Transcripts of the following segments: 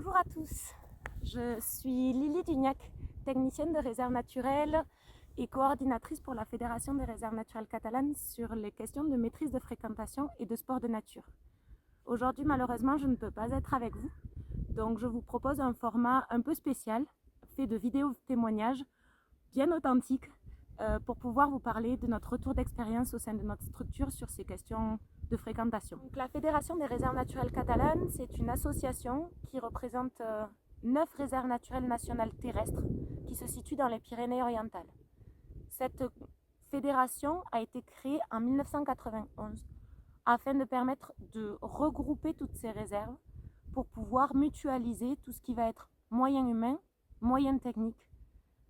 Bonjour à tous, je suis Lily Dugnac, technicienne de réserve naturelle et coordinatrice pour la Fédération des réserves naturelles catalanes sur les questions de maîtrise de fréquentation et de sport de nature. Aujourd'hui, malheureusement, je ne peux pas être avec vous, donc je vous propose un format un peu spécial, fait de vidéos témoignages bien authentiques, pour pouvoir vous parler de notre retour d'expérience au sein de notre structure sur ces questions de fréquentation. Donc, la Fédération des réserves naturelles catalanes, c'est une association qui représente 9 réserves naturelles nationales terrestres qui se situent dans les Pyrénées-Orientales. Cette fédération a été créée en 1991 afin de permettre de regrouper toutes ces réserves pour pouvoir mutualiser tout ce qui va être moyens humains, moyens techniques,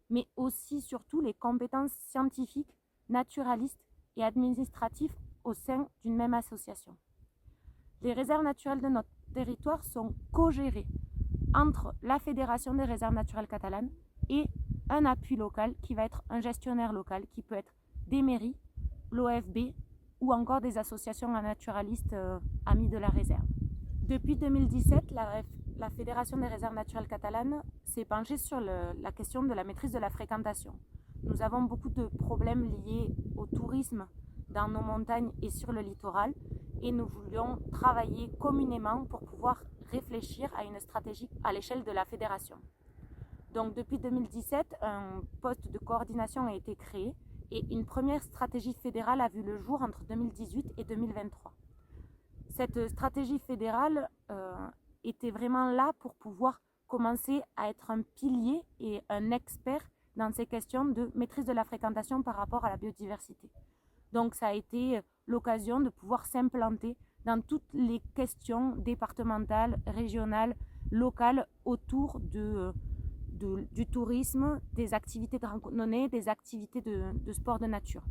mais aussi surtout les compétences scientifiques, naturalistes et administratives au sein d'une même association. Les réserves naturelles de notre territoire sont co-gérées entre la Fédération des réserves naturelles catalanes et un appui local qui va être un gestionnaire local qui peut être des mairies, l'OFB ou encore des associations naturalistes amis de la réserve. Depuis 2017, la Fédération des réserves naturelles catalanes s'est penchée sur la question de la maîtrise de la fréquentation. Nous avons beaucoup de problèmes liés au tourisme dans nos montagnes et sur le littoral et nous voulions travailler communément pour pouvoir réfléchir à une stratégie à l'échelle de la fédération. Donc depuis 2017, un poste de coordination a été créé et une première stratégie fédérale a vu le jour entre 2018 et 2023. Cette stratégie fédérale était vraiment là pour pouvoir commencer à être un pilier et un expert dans ces questions de maîtrise de la fréquentation par rapport à la biodiversité. Donc ça a été l'occasion de pouvoir s'implanter dans toutes les questions départementales, régionales, locales autour du tourisme, des activités de randonnée, des activités de sport de nature.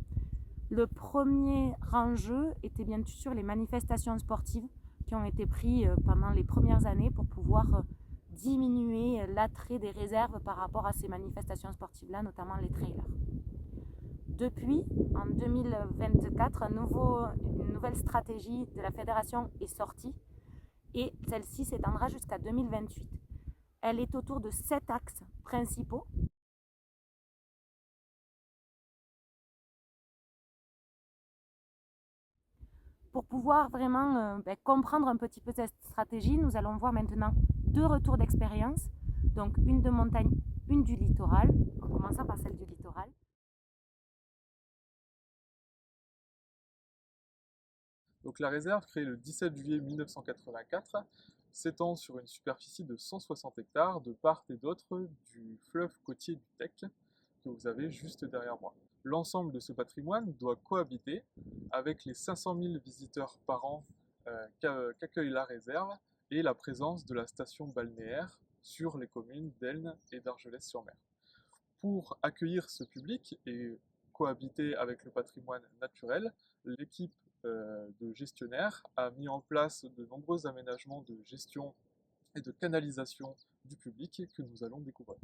Le premier enjeu était bien sûr les manifestations sportives qui ont été prises pendant les premières années pour pouvoir diminuer l'attrait des réserves par rapport à ces manifestations sportives-là, notamment les trailers. Depuis, en 2024, une nouvelle stratégie de la fédération est sortie et celle-ci s'étendra jusqu'à 2028. Elle est autour de 7 axes principaux. Pour pouvoir vraiment comprendre un petit peu cette stratégie, nous allons voir maintenant 2 retours d'expérience, donc une de montagne, une du littoral, en commençant par celle du littoral. Donc la réserve, créée le 17 juillet 1984, s'étend sur une superficie de 160 hectares de part et d'autre du fleuve côtier du Tech que vous avez juste derrière moi. L'ensemble de ce patrimoine doit cohabiter avec les 500 000 visiteurs par an qu'accueille la réserve et la présence de la station balnéaire sur les communes d'Elne et d'Argelès-sur-Mer. Pour accueillir ce public et cohabiter avec le patrimoine naturel, l'équipe de gestionnaires a mis en place de nombreux aménagements de gestion et de canalisation du public que nous allons découvrir.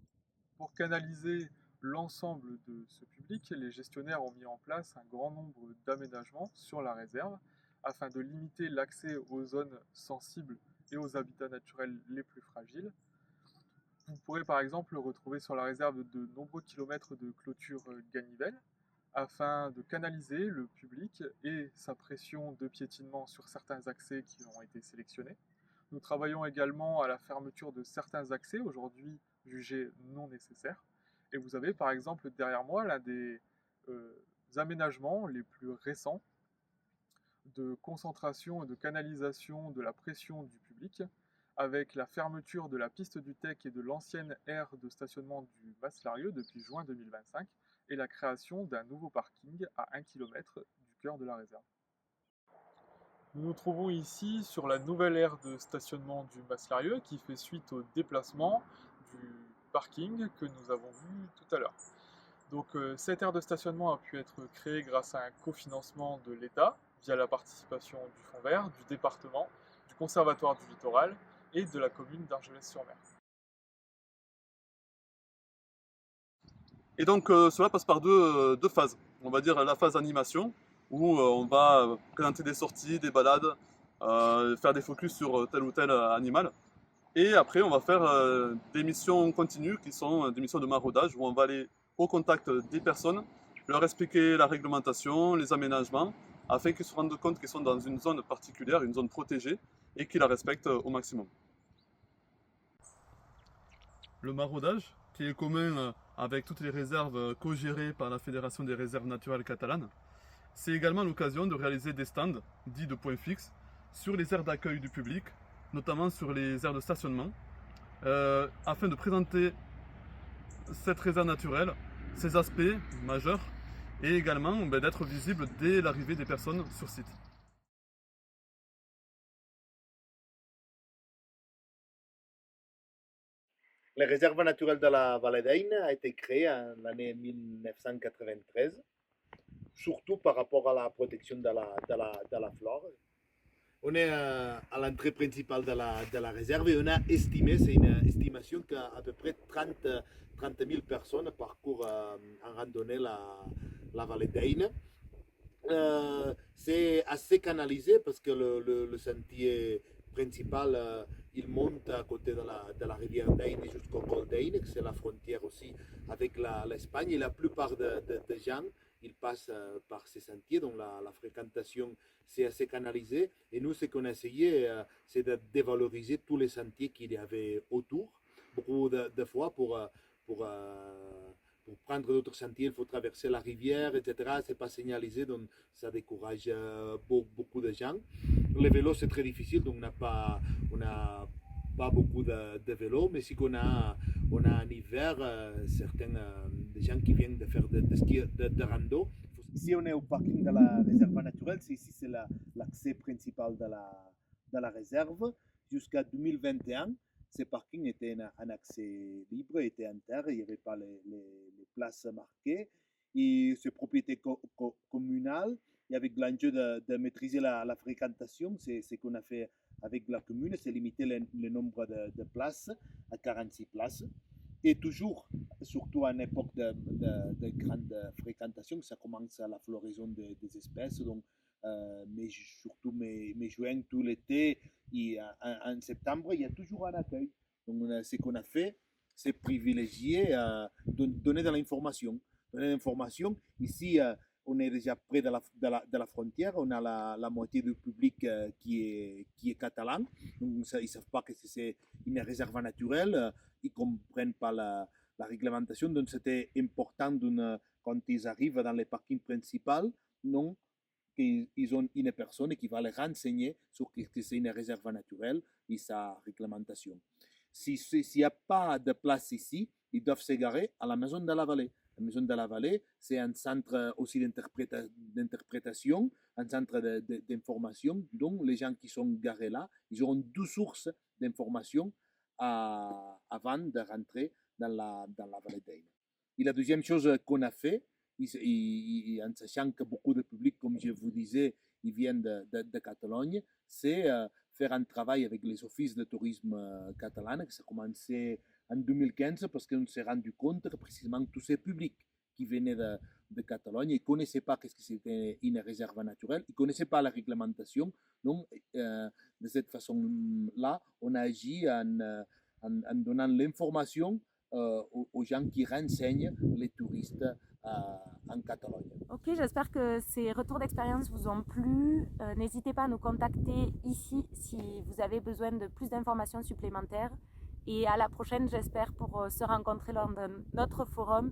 Pour canaliser l'ensemble de ce public, les gestionnaires ont mis en place un grand nombre d'aménagements sur la réserve afin de limiter l'accès aux zones sensibles et aux habitats naturels les plus fragiles. Vous pourrez par exemple retrouver sur la réserve de nombreux kilomètres de clôture ganivelle afin de canaliser le public et sa pression de piétinement sur certains accès qui ont été sélectionnés. Nous travaillons également à la fermeture de certains accès aujourd'hui jugés non nécessaires. Et vous avez par exemple derrière moi l'un des aménagements les plus récents de concentration et de canalisation de la pression du public, avec la fermeture de la piste du Tech et de l'ancienne aire de stationnement du Mas-Larieux depuis juin 2025 et la création d'un nouveau parking à 1 km du cœur de la réserve. Nous nous trouvons ici sur la nouvelle aire de stationnement du Mas-Larieux qui fait suite au déplacement du parking que nous avons vu tout à l'heure. Donc cette aire de stationnement a pu être créée grâce à un cofinancement de l'État via la participation du Fonds Vert, du département, du Conservatoire du Littoral et de la commune d'Argelès-sur-Mer. Et donc cela passe par deux phases. On va dire la phase animation, où on va présenter des sorties, des balades, faire des focus sur tel ou tel animal. Et après, on va faire des missions continues qui sont des missions de maraudage où on va aller au contact des personnes, leur expliquer la réglementation, les aménagements, afin qu'ils se rendent compte qu'ils sont dans une zone particulière, une zone protégée, et qu'ils la respectent au maximum. Le maraudage, qui est commun avec toutes les réserves co-gérées par la Fédération des réserves naturelles catalanes, c'est également l'occasion de réaliser des stands, dits de points fixes, sur les aires d'accueil du public, notamment sur les aires de stationnement, afin de présenter cette réserve naturelle, ses aspects majeurs, et également d'être visible dès l'arrivée des personnes sur site. La réserve naturelle de la Vallée d'Ain a été créée en l'année 1993, surtout par rapport à la protection de la flore. On est à l'entrée principale de la réserve et on a estimé, c'est une estimation qu'à peu près 30 000 personnes parcourent en randonnée la Vallée d'Ain. C'est assez canalisé parce que le sentier principal, il monte à côté de la rivière d'Ain jusqu'au col d'Ain, que c'est la frontière aussi avec l'Espagne. Et la plupart des gens, ils passent par ces sentiers, donc la fréquentation, c'est assez canalisé. Et nous, ce qu'on a essayé, c'est de dévaloriser tous les sentiers qu'il y avait autour. Beaucoup de fois, pour prendre d'autres sentiers, il faut traverser la rivière, etc. C'est pas signalisé, donc ça décourage beaucoup de gens. Le vélo, c'est très difficile, donc on n'a pas beaucoup de vélos, mais si on a en hiver certains des gens qui viennent de faire de ski, de rando. Ici, on est au parking de la réserve naturelle. Ici, c'est l'accès principal de la réserve. Jusqu'à 2021, ces parkings étaient un accès libre, étaient en terre, il n'y avait pas les places marquées. Et c'est propriété communale. Et avec l'enjeu de maîtriser la fréquentation, c'est ce qu'on a fait avec la commune, c'est limiter le nombre de places à 46 places. Et toujours, surtout en époque de grande fréquentation, ça commence à la floraison des espèces. Donc, mais surtout mai-juin, tout l'été, et en septembre, il y a toujours un accueil. Donc, ce qu'on a fait, c'est privilégier, donner de l'information. Donner de l'information. Ici, on est déjà près de la frontière. On a la moitié du public qui est catalan. Donc, ils ne savent pas que c'est une réserve naturelle. Ils ne comprennent pas la réglementation. Donc, c'était important quand ils arrivent dans les parkings principaux, non, qu'ils ont une personne qui va les renseigner sur ce que c'est une réserve naturelle et sa réglementation. S'il n'y a pas de place ici, ils doivent s'égarer à la maison de la vallée. La maison de la vallée, c'est un centre aussi d'interprétation, un centre d'information. Donc, les gens qui sont garés là, ils auront deux sources d'information avant de rentrer dans la vallée d'Ain. Et la deuxième chose qu'on a fait, en sachant que beaucoup de public, comme je vous disais, ils viennent de Catalogne, c'est faire un travail avec les offices de tourisme catalans, que ça a commencé en 2015 parce qu'on s'est rendu compte que précisément tous ces publics qui venaient de Catalogne, ils ne connaissaient pas ce que c'était une réserve naturelle, ils ne connaissaient pas la réglementation. Donc, de cette façon-là, on a agi en donnant l'information aux gens qui renseignent les touristes en Catalogne. Ok, j'espère que ces retours d'expérience vous ont plu. N'hésitez pas à nous contacter ici si vous avez besoin de plus d'informations supplémentaires. Et à la prochaine, j'espère, pour se rencontrer lors de notre forum.